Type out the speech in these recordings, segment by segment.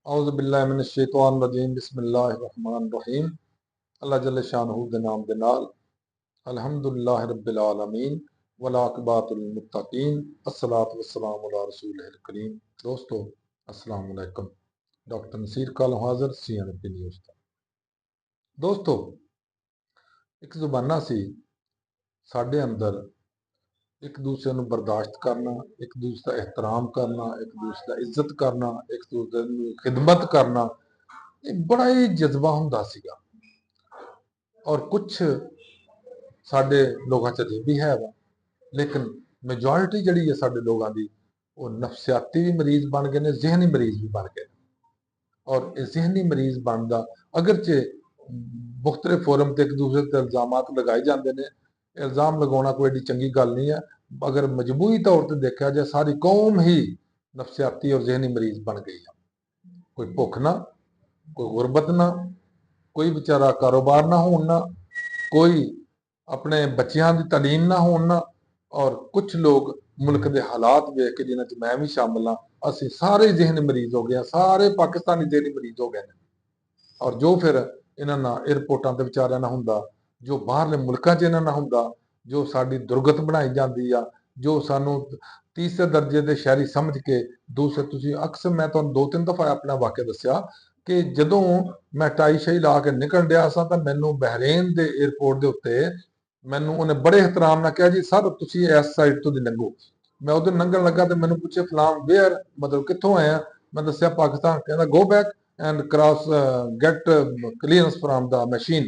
औज़ुबिल्लाहिमिनश्शैतानिर्रजीम बिस्मिल्लाहिर्रहमानिर्रहीम। अल्लाह जल्ल शानहू दे नाम दे नाल अल्हम्दुलिल्लाहि रब्बिल आलमीन वल आक़िबतुल मुत्तक़ीन अस्सलातु वस्सलामु अला रसूलिल करीम। दोस्तों अस्सलामु अलैकुम। डॉक्टर नसीर काल हाज़र CNP न्यूज़ ਦਾ। ਦੋਸਤੋ ਇੱਕ ਜ਼ੁਬਾਨਾ ਸੀ ਸਾਡੇ ਅੰਦਰ ਇੱਕ ਦੂਸਰੇ ਨੂੰ ਬਰਦਾਸ਼ਤ ਕਰਨਾ, ਇੱਕ ਦੂਸਰੇ ਦਾ ਇਹਤਰਾਮ ਕਰਨਾ, ਇੱਕ ਦੂਸਰੇ ਦਾ ਇੱਜ਼ਤ ਕਰਨਾ, ਇੱਕ ਦੂਸਰੇ ਨੂੰ ਖਿਦਮਤ ਕਰਨਾ, ਇਹ ਬੜਾ ਹੀ ਜਜ਼ਬਾ ਹੁੰਦਾ ਸੀਗਾ। ਔਰ ਕੁਝ ਸਾਡੇ ਲੋਕਾਂ 'ਚ ਅਜੇ ਵੀ ਹੈ ਵਾ, ਲੇਕਿਨ ਮੈਜੋਰਿਟੀ ਜਿਹੜੀ ਹੈ ਸਾਡੇ ਲੋਕਾਂ ਦੀ ਉਹ ਨਫਸਿਆਤੀ ਵੀ ਮਰੀਜ਼ ਬਣ ਗਏ ਨੇ, ਜ਼ਿਹਨੀ ਮਰੀਜ਼ ਵੀ ਬਣ ਗਏ ਨੇ। ਔਰ ਇਹ ਜ਼ਿਹਨੀ ਮਰੀਜ਼ ਬਣਦਾ ਅਗਰਚੇ ਮੁਖਤਲਿਫ ਫੋਰਮ ਤੇ ਇੱਕ ਦੂਸਰੇ ਤੇ ਇਲਜ਼ਾਮਾਤ ਲਗਾਏ ਜਾਂਦੇ ਨੇ। ਇਲਜ਼ਾਮ ਲਗਾਉਣਾ ਕੋਈ ਏਡੀ ਚੰਗੀ ਗੱਲ ਨਹੀਂ ਹੈ। ਅਗਰ ਮਜਬੂਰੀ ਤੌਰ ਤੇ ਦੇਖਿਆ ਜਾਏ ਸਾਰੀ ਕੌਮ ਹੀ ਨਫਸਿਆਤੀ ਔਰ ਜ਼ਿਹਨੀ ਮਰੀਜ਼ ਬਣ ਗਈ ਹੈ। ਕੋਈ ਭੁੱਖ ਨਾ, ਕੋਈ ਗੁਰਬਤ ਨਾ, ਕੋਈ ਵਿਚਾਰਾ ਕਾਰੋਬਾਰ ਨਾ ਹੋਣ ਨਾ, ਕੋਈ ਆਪਣੇ ਬੱਚਿਆਂ ਦੀ ਤਾਲੀਮ ਨਾ ਹੋਣ ਨਾ, ਔਰ ਕੁਝ ਲੋਕ ਮੁਲਕ ਦੇ ਹਾਲਾਤ ਵੇਖ ਕੇ ਜਿਨ੍ਹਾਂ 'ਚ ਮੈਂ ਵੀ ਸ਼ਾਮਲ ਹਾਂ, ਅਸੀਂ ਸਾਰੇ ਜ਼ਿਹਨੀ ਮਰੀਜ਼ ਹੋ ਗਏ ਹਾਂ, ਸਾਰੇ ਪਾਕਿਸਤਾਨੀ ਜ਼ਿਹਨੀ ਮਰੀਜ਼ ਹੋ ਗਏ ਨੇ। ਔਰ ਜੋ ਫਿਰ ਇਹਨਾਂ ਨਾਲ ਏਅਰਪੋਰਟਾਂ ਤੇ ਵਿਚਾਰਿਆਂ ਨਾਲ ਹੁੰਦਾ, ਜੋ ਬਾਹਰਲੇ ਮੁਲਕਾਂ 'ਚ ਇਹਨਾਂ ਨਾਲ ਹੁੰਦਾ, ਜੋ ਸਾਡੀ ਦੁਰਗਤ ਬਣਾਈ ਜਾਂਦੀ ਆ, ਜੋ ਸਾਨੂੰ ਤੀਸਰੇ ਦਰਜੇ ਦੇ ਸ਼ਹਿਰੀ ਸਮਝ ਕੇ ਦੂਸਰੇ, ਤੁਸੀਂ ਅਕਸਰ ਮੈਂ ਤੁਹਾਨੂੰ 2-3 ਦਫਾ ਆਪਣਾ ਵਾਕਿਆ ਦੱਸਿਆ ਕਿ ਜਦੋਂ ਮੈਂ ਟਾਈ ਸ਼ਾਈ ਲਾ ਕੇ ਨਿਕਲਣ ਡਿਆ ਸਾਂ ਤਾਂ ਮੈਨੂੰ ਬਹਿਰੇਨ ਦੇ ਏਅਰਪੋਰਟ ਦੇ ਉੱਤੇ ਮੈਨੂੰ ਉਹਨੇ ਬੜੇ ਇਹਤਰਾਮ ਨਾਲ ਕਿਹਾ, ਜੀ ਸਰ ਤੁਸੀਂ ਇਸ ਸਾਈਡ ਤੋਂ ਦੀ ਲੰਘੋ। ਮੈਂ ਉਧਰ ਲੰਘਣ ਲੱਗਾ ਤੇ ਮੈਨੂੰ ਪੁੱਛੇ ਫਲਾਮ ਵੇਅਰ, ਮਤਲਬ ਕਿੱਥੋਂ ਆਇਆ। ਮੈਂ ਦੱਸਿਆ ਪਾਕਿਸਤਾਨ। ਕਹਿੰਦਾ go back and cross get clearance from the machine,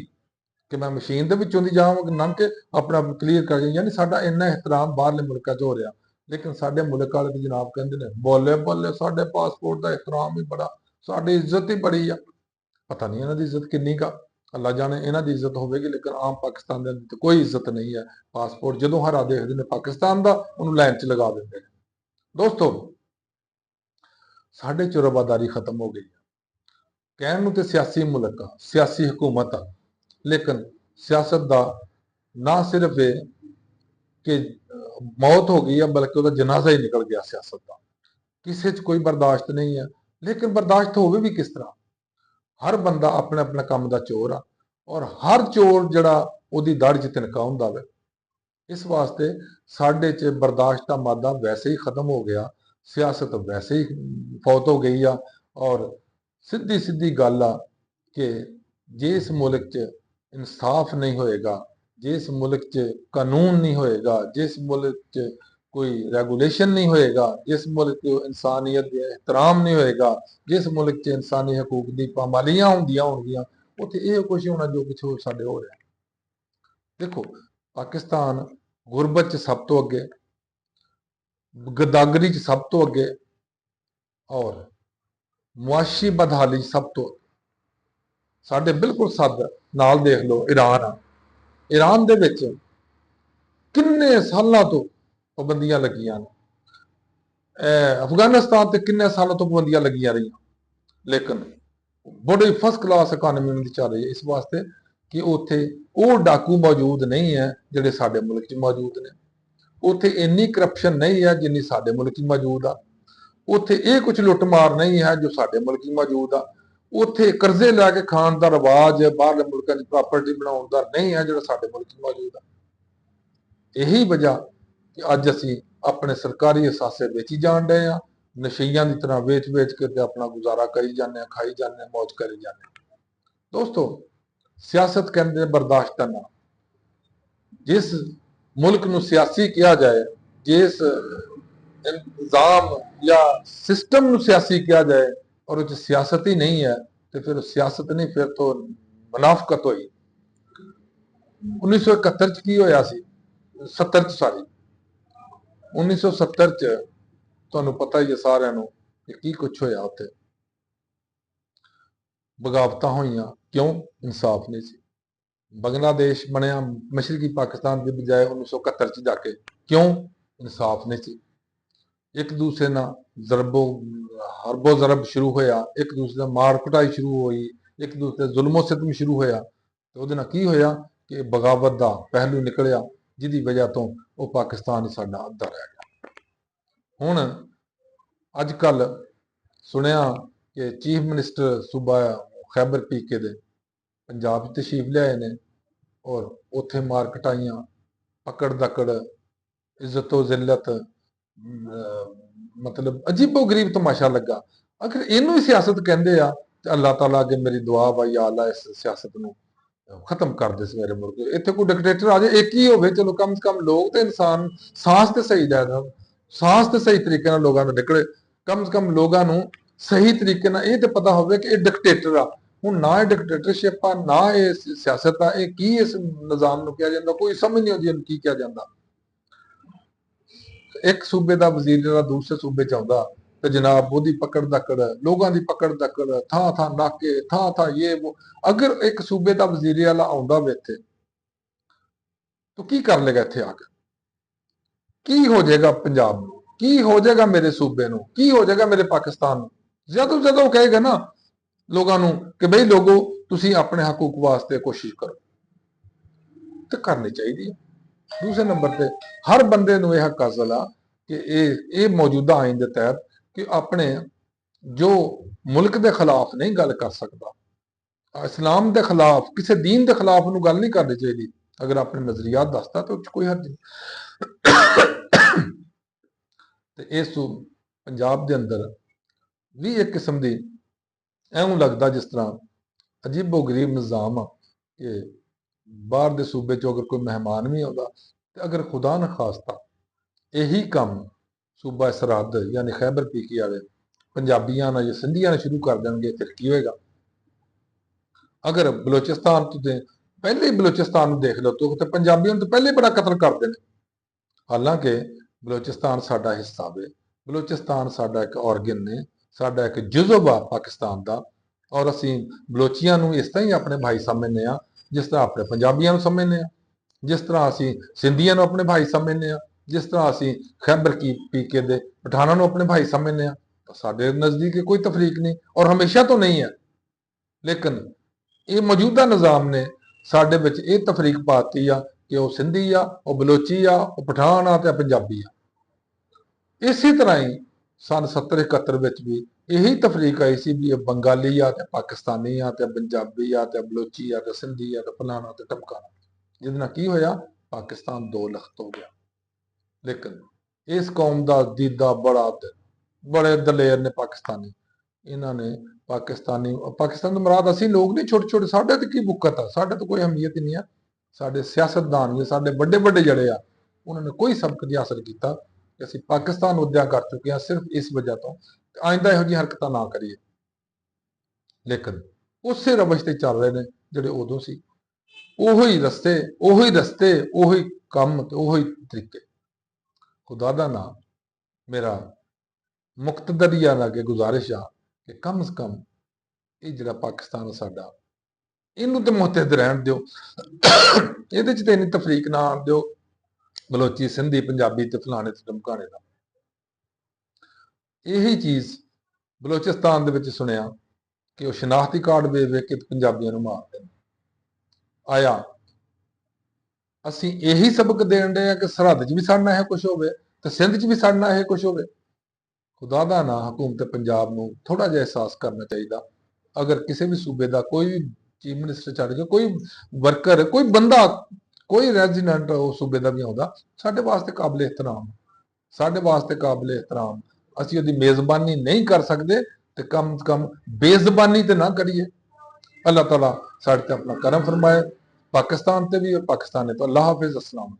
ਕਿ ਮੈਂ ਮਸ਼ੀਨ ਦੇ ਵਿੱਚੋਂ ਦੀ ਜਾਵਾਂ ਲੰਘ ਕੇ ਆਪਣਾ ਕਲੀਅਰ ਕਰ ਜਾਵਾਂ। ਯਾਨੀ ਸਾਡਾ ਇੰਨਾ ਇਹਤਰਾਮ ਬਾਹਰਲੇ ਮੁਲਕਾਂ 'ਚ ਹੋ ਰਿਹਾ, ਲੇਕਿਨ ਸਾਡੇ ਮੁਲਕ ਵਾਲੇ ਤੇ ਜਨਾਬ ਕਹਿੰਦੇ ਨੇ ਬੋਲੇ ਬੋਲੇ ਸਾਡੇ ਪਾਸਪੋਰਟ ਦਾ ਇਹਤਰਾਮ ਹੀ ਬੜਾ, ਸਾਡੀ ਇੱਜ਼ਤ ਹੀ ਬੜੀ ਆ। ਪਤਾ ਨਹੀਂ ਇਹਨਾਂ ਦੀ ਇੱਜ਼ਤ ਕਿੰਨੀ ਕਾ, ਅੱਲਾ ਜਾਣੇ ਇਹਨਾਂ ਦੀ ਇੱਜ਼ਤ ਹੋਵੇਗੀ, ਲੇਕਿਨ ਆਮ ਪਾਕਿਸਤਾਨ ਦੇ ਅੰਦਰ ਕੋਈ ਇੱਜ਼ਤ ਨਹੀਂ ਹੈ। ਪਾਸਪੋਰਟ ਜਦੋਂ ਹਰਾ ਦੇਖਦੇ ਨੇ ਪਾਕਿਸਤਾਨ ਦਾ, ਉਹਨੂੰ ਲਾਈਨ 'ਚ ਲਗਾ ਦਿੰਦੇ ਨੇ। ਦੋਸਤੋ ਸਾਡੇ 'ਚ ਰਵਾਦਾਰੀ ਖਤਮ ਹੋ ਗਈ ਹੈ। ਕਹਿਣ ਨੂੰ ਤੇ ਸਿਆਸੀ ਮੁਲਕ ਆ, ਸਿਆਸੀ ਹਕੂਮਤ ਆ, ਲੇਕਿਨ ਸਿਆਸਤ ਦਾ ਨਾ ਸਿਰਫ ਇਹ ਕਿ ਮੌਤ ਹੋ ਗਈ ਹੈ, ਬਲਕਿ ਉਹਦਾ ਜਨਾਜ਼ਾ ਹੀ ਨਿਕਲ ਗਿਆ ਸਿਆਸਤ ਦਾ। ਕਿਸੇ 'ਚ ਕੋਈ ਬਰਦਾਸ਼ਤ ਨਹੀਂ ਹੈ। ਲੇਕਿਨ ਬਰਦਾਸ਼ਤ ਹੋਵੇ ਵੀ ਕਿਸ ਤਰ੍ਹਾਂ? ਹਰ ਬੰਦਾ ਆਪਣੇ ਆਪਣੇ ਕੰਮ ਦਾ ਚੋਰ ਆ, ਔਰ ਹਰ ਚੋਰ ਜਿਹੜਾ ਉਹਦੀ ਦਾੜੀ 'ਚ ਤਿਨਕਾ ਹੁੰਦਾ ਵੇ। ਇਸ ਵਾਸਤੇ ਸਾਡੇ 'ਚ ਬਰਦਾਸ਼ਤ ਦਾ ਮਾਦਾ ਵੈਸੇ ਹੀ ਖਤਮ ਹੋ ਗਿਆ, ਸਿਆਸਤ ਵੈਸੇ ਹੀ ਫੌਤ ਹੋ ਗਈ ਆ। ਔਰ ਸਿੱਧੀ ਸਿੱਧੀ ਗੱਲ ਆ ਕਿ ਜਿਸ ਮੁਲਕ 'ਚ ਇਨਸਾਫ ਨਹੀਂ ਹੋਏਗਾ, ਜਿਸ ਮੁਲਕ 'ਚ ਕਾਨੂੰਨ ਨਹੀਂ ਹੋਏਗਾ, ਜਿਸ ਮੁਲਕ 'ਚ ਕੋਈ ਰੈਗੂਲੇਸ਼ਨ ਨਹੀਂ ਹੋਏਗਾ, ਜਿਸ ਮੁਲਕ 'ਚ ਇਨਸਾਨੀਅਤ ਦਾ ਇਹਤਰਾਮ ਨਹੀਂ ਹੋਏਗਾ, ਜਿਸ ਮੁਲਕ 'ਚ ਇਨਸਾਨੀ ਹਕੂਕ ਦੀ ਪਾਮਾਲੀਆਂ ਹੁੰਦੀਆਂ ਹੋਣਗੀਆਂ, ਉੱਥੇ ਇਹ ਕੁਛ ਹੋਣਾ ਜੋ ਕੁਛ ਸਾਡੇ ਹੋ ਰਿਹਾ। ਦੇਖੋ ਪਾਕਿਸਤਾਨ ਗੁਰਬਤ 'ਚ ਸਭ ਤੋਂ ਅੱਗੇ, ਗਦਾਗਰੀ 'ਚ ਸਭ ਤੋਂ ਅੱਗੇ, ਔਰ ਮੁਆਸ਼ੀ ਬਦਹਾਲੀ 'ਚ ਸਭ ਤੋਂ। ਸਾਡੇ ਬਿਲਕੁਲ ਸੱਦ ਨਾਲ ਦੇਖ ਲਓ ਈਰਾਨ ਆ। ਈਰਾਨ ਦੇ ਵਿੱਚ ਕਿੰਨੇ ਸਾਲਾਂ ਤੋਂ ਪਾਬੰਦੀਆਂ ਲੱਗੀਆਂ ਨੇ। ਅਫਗਾਨਿਸਤਾਨ ਤੇ ਕਿੰਨੇ ਸਾਲਾਂ ਤੋਂ ਪਾਬੰਦੀਆਂ ਲੱਗੀਆਂ ਰਹੀਆਂ, ਲੇਕਿਨ ਬੜੀ ਫਸਟ ਕਲਾਸ ਇਕਾਨਮੀ ਦੀ ਚੱਲ ਰਹੀ ਹੈ। ਇਸ ਵਾਸਤੇ ਕਿ ਉੱਥੇ ਉਹ ਡਾਕੂ ਮੌਜੂਦ ਨਹੀਂ ਹੈ ਜਿਹੜੇ ਸਾਡੇ ਮੁਲਕ 'ਚ ਮੌਜੂਦ ਨੇ। ਉੱਥੇ ਇੰਨੀ ਕਰਪਸ਼ਨ ਨਹੀਂ ਹੈ ਜਿੰਨੀ ਸਾਡੇ ਮੁਲਕ 'ਚ ਮੌਜੂਦ ਆ। ਉੱਥੇ ਇਹ ਕੁਝ ਲੁੱਟਮਾਰ ਨਹੀਂ ਹੈ ਜੋ ਸਾਡੇ ਮੁਲਕ 'ਚ ਮੌਜੂਦ ਆ। ਉੱਥੇ ਕਰਜ਼ੇ ਲੈ ਕੇ ਖਾਣ ਦਾ ਰਿਵਾਜ ਬਾਹਰਲੇ ਮੁਲਕਾਂ 'ਚ ਪ੍ਰਾਪਰਟੀ ਬਣਾਉਣ ਦਾ ਨਹੀਂ ਹੈ ਜਿਹੜਾ ਸਾਡੇ ਮੁਲਕ 'ਚ ਮੌਜੂਦ ਆ। ਇਹੀ ਵਜ੍ਹਾ ਕਿ ਅੱਜ ਅਸੀਂ ਆਪਣੇ ਸਰਕਾਰੀ ਅਸਾਸੇ ਵੇਚੀ ਜਾਣ ਡਏ ਆ, ਨਸ਼ਈਆਂ ਦੀ ਤਰ੍ਹਾਂ ਵੇਚ ਵੇਚ ਕੇ ਤੇ ਆਪਣਾ ਗੁਜ਼ਾਰਾ ਕਰੀ ਜਾਂਦੇ ਆ, ਖਾਈ ਜਾਂਦੇ ਆ, ਮੌਜ ਕਰੀ ਜਾਂਦੇ ਆ। ਦੋਸਤੋ ਸਿਆਸਤ ਕਹਿੰਦੇ ਬਰਦਾਸ਼ਤ ਕਰਨਾ। ਜਿਸ ਮੁਲਕ ਨੂੰ ਸਿਆਸੀ ਕਿਹਾ ਜਾਏ, ਜਿਸ ਇੰਤਜ਼ਾਮ ਜਾਂ ਸਿਸਟਮ ਨੂੰ ਸਿਆਸੀ ਕਿਹਾ ਜਾਏ, ਔਰ ਉਹ 'ਚ ਸਿਆਸਤ ਹੀ ਨਹੀਂ ਹੈ, ਤੇ ਫਿਰ ਸਿਆਸਤ ਨਹੀਂ, ਫਿਰ ਤੋਂ ਮੁਨਾਫਕਤ ਹੋਈ। 1971 'ਚ ਕੀ ਹੋਇਆ ਸੀ? 70 'ਚ ਸਾਰੀ 1970 'ਚ ਤੁਹਾਨੂੰ ਪਤਾ ਹੀ ਹੈ ਸਾਰਿਆਂ ਨੂੰ ਕਿ ਕੀ ਕੁਛ ਹੋਇਆ। ਉੱਥੇ ਬਗਾਵਤਾਂ ਹੋਈਆਂ। ਕਿਉਂ? ਇਨਸਾਫ ਨਹੀਂ ਸੀ। ਬੰਗਲਾਦੇਸ਼ ਬਣਿਆ ਮਸ਼ਰਕੀ ਪਾਕਿਸਤਾਨ ਦੀ ਬਜਾਏ 1971 'ਚ ਜਾ ਕੇ। ਕਿਉਂ? ਇਨਸਾਫ ਨਹੀਂ ਸੀ। ਇੱਕ ਦੂਸਰੇ ਨਾਲ ਹਰਬੋ ਜ਼ਰਬ ਸ਼ੁਰੂ ਹੋਇਆ, ਇੱਕ ਦੂਸਰੇ ਨਾਲ ਮਾਰ ਕੁਟਾਈ ਸ਼ੁਰੂ ਹੋਈ, ਇੱਕ ਦੂਸਰੇ ਜ਼ੁਲਮੋ ਸਿਤਮ ਸ਼ੁਰੂ ਹੋਇਆ। ਤੇ ਉਹਦੇ ਨਾਲ ਕੀ ਹੋਇਆ ਕਿ ਬਗਾਵਤ ਦਾ ਪਹਿਲੂ ਨਿਕਲਿਆ, ਜਿਹਦੀ ਵਜ੍ਹਾ ਤੋਂ ਉਹ ਪਾਕਿਸਤਾਨ ਹੀ ਸਾਡਾ ਅੱਧਾ ਰਹਿ ਗਿਆ। ਹੁਣ ਅੱਜ ਕੱਲ ਸੁਣਿਆ ਕਿ ਚੀਫ ਮਿਨਿਸਟਰ ਸੂਬਾ ਖੈਬਰ ਪੀਕੇ ਦੇ ਪੰਜਾਬ 'ਚ ਤਸ਼ਰੀਫ ਲਿਆਏ ਨੇ ਔਰ ਉੱਥੇ ਮਾਰ ਕਟਾਈਆਂ, ਪਕੜ ਦਕੜ, ਇੱਜ਼ਤੋ ਜ਼ਿਲਤ, ਮਤਲਬ ਅਜੀਬੋ ਗਰੀਬ ਤਮਾਸ਼ਾ ਲੱਗਾ। ਅਗਰ ਇਹਨੂੰ ਹੀ ਸਿਆਸਤ ਕਹਿੰਦੇ ਆ ਤੇ ਅੱਲਾਹ ਤਾਲਾ ਅੱਗੇ ਮੇਰੀ ਦੁਆ ਵਾ, ਯਾ ਅੱਲਾ ਇਸ ਸਿਆਸਤ ਨੂੰ ਖਤਮ ਕਰ ਦੇ ਸਵੇਰੇ ਮੁੜ ਕੇ। ਇੱਥੇ ਕੋਈ ਡਿਕਟੇਟਰ ਆ ਜਾਏ, ਇੱਕ ਹੀ ਹੋਵੇ, ਚਲੋ ਕਮ ਸੇ ਕਮ ਲੋਕ ਤੇ ਇਨਸਾਨ ਸਾਂਸ ਤੇ ਸਹੀ ਲੈ ਜਾਣ, ਸਾਂਸ ਤੇ ਸਹੀ ਤਰੀਕੇ ਨਾਲ ਲੋਕਾਂ ਨੂੰ ਨਿਕਲੇ। ਕਮ ਸੇ ਕਮ ਲੋਕਾਂ ਨੂੰ ਸਹੀ ਤਰੀਕੇ ਨਾਲ ਇਹ ਤੇ ਪਤਾ ਹੋਵੇ ਕਿ ਇਹ ਡਿਕਟੇਟਰ ਆ। ਹੁਣ ਨਾ ਇਹ ਡਿਕਟੇਟਰਸ਼ਿਪ ਆ, ਨਾ ਇਹ ਸਿਆਸਤ ਆ, ਇਹ ਕੀ ਇਸ ਨਿਜ਼ਾਮ ਨੂੰ ਕਿਹਾ ਜਾਂਦਾ, ਕੋਈ ਸਮਝ ਨਹੀਂ ਆਉਂਦੀ ਇਹਨੂੰ ਕੀ ਕਿਹਾ ਜਾਂਦਾ। ਇੱਕ ਸੂਬੇ ਦਾ ਵਜ਼ੀਰ ਜਿਹੜਾ ਦੂਸਰੇ ਸੂਬੇ ਚ ਆਉਂਦਾ ਤੇ ਜਨਾਬ ਉਹਦੀ ਪਕੜ ਦਕੜ, ਲੋਕਾਂ ਦੀ ਪਕੜ ਦਕੜ, ਥਾਂ ਥਾਂ ਨਾਕੇ, ਥਾਂ ਥਾਂ ਇਹ ਅਗਰ ਇੱਕ ਸੂਬੇ ਦਾ ਵਜ਼ੀਰ ਵਾਲਾ ਆਉਂਦਾ ਵੇ ਇੱਥੇ ਤਾਂ ਕੀ ਕਰ ਲੇਗਾ ਇੱਥੇ ਆ ਕੇ? ਕੀ ਹੋ ਜਾਏਗਾ ਪੰਜਾਬ ਨੂੰ, ਕੀ ਹੋ ਜਾਏਗਾ ਮੇਰੇ ਸੂਬੇ ਨੂੰ, ਕੀ ਹੋ ਜਾਏਗਾ ਮੇਰੇ ਪਾਕਿਸਤਾਨ ਨੂੰ? ਜਦੋਂ ਉਹ ਕਹੇਗਾ ਨਾ ਲੋਕਾਂ ਨੂੰ ਕਿ ਬਈ ਲੋਗੋ ਤੁਸੀਂ ਆਪਣੇ ਹਕੂਕ ਵਾਸਤੇ ਕੋਸ਼ਿਸ਼ ਕਰੋ, ਤੇ ਕਰਨੀ ਚਾਹੀਦੀ ਹੈ। ਦੂਸਰੇ ਨੰਬਰ ਤੇ ਹਰ ਬੰਦੇ ਨੂੰ ਇਹ ਹੱਕ ਹਾਸਲ ਆ ਕਿ ਇਹ ਮੌਜੂਦਾ ਆਇਨ ਦੇ ਤਹਿਤ ਕਿ ਆਪਣੇ ਜੋ ਮੁਲਕ ਦੇ ਖਿਲਾਫ ਨਹੀਂ ਗੱਲ ਕਰ ਸਕਦਾ, ਇਸਲਾਮ ਦੇ ਖਿਲਾਫ, ਕਿਸੇ ਦੀਨ ਦੇ ਖਿਲਾਫ ਨੂੰ ਗੱਲ ਨਹੀਂ ਕਰਨੀ ਚਾਹੀਦੀ। ਅਗਰ ਆਪਣੇ ਨਜ਼ਰੀਆਤ ਦੱਸਦਾ ਤਾਂ ਕੋਈ ਹਰਜ ਨਹੀਂ। ਤੇ ਇਸ ਪੰਜਾਬ ਦੇ ਅੰਦਰ ਵੀ ਇੱਕ ਕਿਸਮ ਦੀ ਐਵੇਂ ਲੱਗਦਾ ਜਿਸ ਤਰ੍ਹਾਂ ਅਜੀਬੋ ਗਰੀਬ ਨਿਜ਼ਾਮ ਆ ਕਿ ਬਾਹਰ ਦੇ ਸੂਬੇ ਚੋਂ ਅਗਰ ਕੋਈ ਮਹਿਮਾਨ ਵੀ ਆਉਂਦਾ ਤੇ ਅਗਰ ਖੁਦਾ ਨਾ ਖਾਸਤਾ ਇਹੀ ਕੰਮ ਸੂਬਾ ਸਰਹੱਦ ਯਾਨੀ ਖੈਬਰ ਪੀਕੇ ਵਾਲੇ ਪੰਜਾਬੀਆਂ ਨਾਲ ਜਾਂ ਸਿੰਧੀਆਂ ਨਾਲ ਸ਼ੁਰੂ ਕਰ ਦੇਣਗੇ, ਫਿਰ ਕੀ ਹੋਏਗਾ? ਅਗਰ ਬਲੋਚਿਸਤਾਨ ਤੋਂ ਪਹਿਲੇ ਹੀ ਬਲੋਚਿਸਤਾਨ ਨੂੰ ਦੇਖ ਲਓ ਤਾਂ ਪੰਜਾਬੀਆਂ ਨੂੰ ਤਾਂ ਪਹਿਲੇ ਬੜਾ ਕਤਲ ਕਰਦੇ ਨੇ। ਹਾਲਾਂਕਿ ਬਲੋਚਿਸਤਾਨ ਸਾਡਾ ਹਿੱਸਾ ਵੇ, ਬਲੋਚਿਸਤਾਨ ਸਾਡਾ ਇੱਕ ਆਰਗਨ ਨੇ, ਸਾਡਾ ਇੱਕ ਜੁਜ਼ਵ ਆ ਪਾਕਿਸਤਾਨ ਦਾ, ਔਰ ਅਸੀਂ ਬਲੋਚੀਆਂ ਨੂੰ ਇਸ ਤਰ੍ਹਾਂ ਹੀ ਆਪਣੇ ਭਾਈ ਸਮਝਦੇ ਆ ਜਿਸ ਤਰ੍ਹਾਂ ਆਪਣੇ ਪੰਜਾਬੀਆਂ ਨੂੰ ਸਮਝਦੇ ਆ, ਜਿਸ ਤਰ੍ਹਾਂ ਅਸੀਂ ਸਿੰਧੀਆਂ ਨੂੰ ਆਪਣੇ ਭਾਈ ਸਮਝਦੇ ਆ, ਜਿਸ ਤਰ੍ਹਾਂ ਅਸੀਂ ਖੈਬਰ ਪੀਕੇ ਦੇ ਪਠਾਨਾਂ ਨੂੰ ਆਪਣੇ ਭਾਈ ਸਮਝਦੇ ਆ। ਸਾਡੇ ਨਜ਼ਦੀਕ ਕੋਈ ਤਫਰੀਕ ਨਹੀਂ ਔਰ ਹਮੇਸ਼ਾ ਤੋਂ ਨਹੀਂ ਹੈ। ਲੇਕਿਨ ਇਹ ਮੌਜੂਦਾ ਨਿਜ਼ਾਮ ਨੇ ਸਾਡੇ ਵਿੱਚ ਇਹ ਤਫਰੀਕ ਪਾਤੀ ਆ ਕਿ ਉਹ ਸਿੰਧੀ ਆ, ਉਹ ਬਲੋਚੀ ਆ, ਉਹ ਪਠਾਨ ਆ ਤੇ ਪੰਜਾਬੀ ਆ। ਇਸੇ ਤਰ੍ਹਾਂ ਹੀ ਸਨ 70-71 ਵਿੱਚ ਵੀ ਇਹੀ ਤਫਰੀਕ ਆਈ ਸੀ ਵੀ ਇਹ ਬੰਗਾਲੀ ਆ ਤੇ ਪਾਕਿਸਤਾਨੀ ਆ ਤੇ ਪੰਜਾਬੀ ਆ ਤੇ ਬਲੋਚੀ ਆ ਤੇ ਸਿੰਧੀ ਆ ਤੇ ਫਲਾਣਾ ਤੇ ਟਮਕਾਣਾ। ਜਿਹਦੇ ਨਾਲ ਕੀ ਹੋਇਆ? ਪਾਕਿਸਤਾਨ 2 ਲੱਖ ਹੋ ਗਿਆ। ਲੇਕਿਨ ਇਸ ਕੌਮ ਦਾ ਦੀਦਾ ਬੜੇ ਦਲੇਰ ਨੇ ਪਾਕਿਸਤਾਨੀ। ਇਹਨਾਂ ਨੇ ਪਾਕਿਸਤਾਨ ਤੋਂ ਮੁਰਾਦ ਅਸੀਂ ਲੋਕ ਨਹੀਂ, ਛੋਟੇ ਛੋਟੇ, ਸਾਡੇ ਤੇ ਕੀ ਬੁੱਕਤ ਆ, ਸਾਡੇ ਤੋਂ ਕੋਈ ਅਹਿਮੀਅਤ ਹੀ ਨਹੀਂ ਆ। ਸਾਡੇ ਸਿਆਸਤਦਾਨ ਨੇ, ਸਾਡੇ ਵੱਡੇ ਵੱਡੇ ਜਿਹੜੇ ਆ, ਉਹਨਾਂ ਨੇ ਕੋਈ ਸਬਕ ਨਹੀਂ ਹਾਸਲ ਕੀਤਾ ਕਿ ਅਸੀਂ ਪਾਕਿਸਤਾਨ ਉਦਿਆ ਕਰ ਚੁੱਕੇ ਹਾਂ ਸਿਰਫ ਇਸ ਵਜ੍ਹਾ ਤੋਂ। ਆਇੰਦਾ ਇਹੋ ਜਿਹੀ ਹਰਕਤਾਂ ਨਾ ਕਰੀਏ। ਲੇਕਿਨ ਉਸੇ ਰਵਸ਼ ਤੇ ਚੱਲ ਰਹੇ ਨੇ ਜਿਹੜੇ ਉਦੋਂ ਸੀ। ਉਹੀ ਰਸਤੇ, ਉਹੀ ਕੰਮ ਤੇ ਉਹੀ ਤਰੀਕੇ। ਖੁਦਾ ਦਾ ਨਾਮ ਮੇਰਾ ਮੁਕਤਦਰੀਆਂ ਲਾਗੇ ਗੁਜ਼ਾਰਿਸ਼ ਆ ਕਿ ਕਮ ਸੇ ਕਮ ਇਹ ਜਿਹੜਾ ਪਾਕਿਸਤਾਨ ਸਾਡਾ, ਇਹਨੂੰ ਤੇ ਮੁਹਤਦ ਰਹਿਣ ਦਿਓ। ਇਹਦੇ ਚ ਤੇ ਇੰਨੀ ਤਫਰੀਕ ਨਾ ਆਣ ਦਿਓ, ਬਲੋਚੀ, ਸਿੰਧੀ, ਪੰਜਾਬੀ ਤੇ ਫਲਾਣੇ ਤੇ ਟਮਕਾਣੇ ਦਾ। ਇਹੀ ਚੀਜ਼ ਬਲੋਚਿਸਤਾਨ ਦੇ ਵਿੱਚ ਸੁਣਿਆ ਕਿ ਉਹ ਸ਼ਨਾਖਤੀ ਕਾਰਡ ਵੇਚ ਕੇ ਪੰਜਾਬੀਆਂ ਨੂੰ ਮਾਰਦੇ ਨੇ। ਆਇਆ ਅਸੀਂ ਇਹੀ ਸਬਕ ਦੇਣ ਦੇ ਆ ਕਿ ਸਰਹੱਦ 'ਚ ਵੀ ਸਾਡਾ ਇਹ ਕੁਝ ਹੋਵੇ ਤੇ ਸਿੰਧ 'ਚ ਵੀ ਸਾਡਾ ਇਹ ਕੁਝ ਹੋਵੇ। ਖੁਦਾ ਦਾ ਨਾਂ, ਹਕੂਮਤ ਪੰਜਾਬ ਨੂੰ ਥੋੜਾ ਜਿਹਾ ਅਹਿਸਾਸ ਕਰਨਾ ਚਾਹੀਦਾ। ਅਗਰ ਕਿਸੇ ਵੀ ਸੂਬੇ ਦਾ ਕੋਈ ਵੀ ਚੀਫ ਮਿਨਿਸਟਰ ਛੱਡ ਕੇ ਕੋਈ ਵਰਕਰ, ਕੋਈ ਬੰਦਾ, ਕੋਈ ਰੈਜ਼ੀਡੈਂਟ ਉਸ ਸੂਬੇ ਦਾ ਵੀ ਆਉਂਦਾ, ਸਾਡੇ ਵਾਸਤੇ ਕਾਬਲੇ ਇhtਰਾਮ, ਸਾਡੇ ਵਾਸਤੇ ਕਾਬਲੇ ਇhtਰਾਮ। ਅਸੀਂ ਉਹਦੀ ਮੇਜ਼ਬਾਨੀ ਨਹੀਂ ਕਰ ਸਕਦੇ ਤੇ ਕਮ ਸੇ ਕਮ ਬੇਜ਼ਬਾਨੀ ਤੇ ਨਾ ਕਰੀਏ। ਅੱਲਾਹ ਤਾਲਾ ਸਾਡੇ ਤੇ ਆਪਣਾ ਕਰਮ ਫਰਮਾਏ, ਪਾਕਿਸਤਾਨ ਤੇ ਵੀ, ਪਾਕਿਸਤਾਨ ਤੋਂ। ਅੱਲਾਹ ਹਾਫਿਜ਼, अस्सलाम।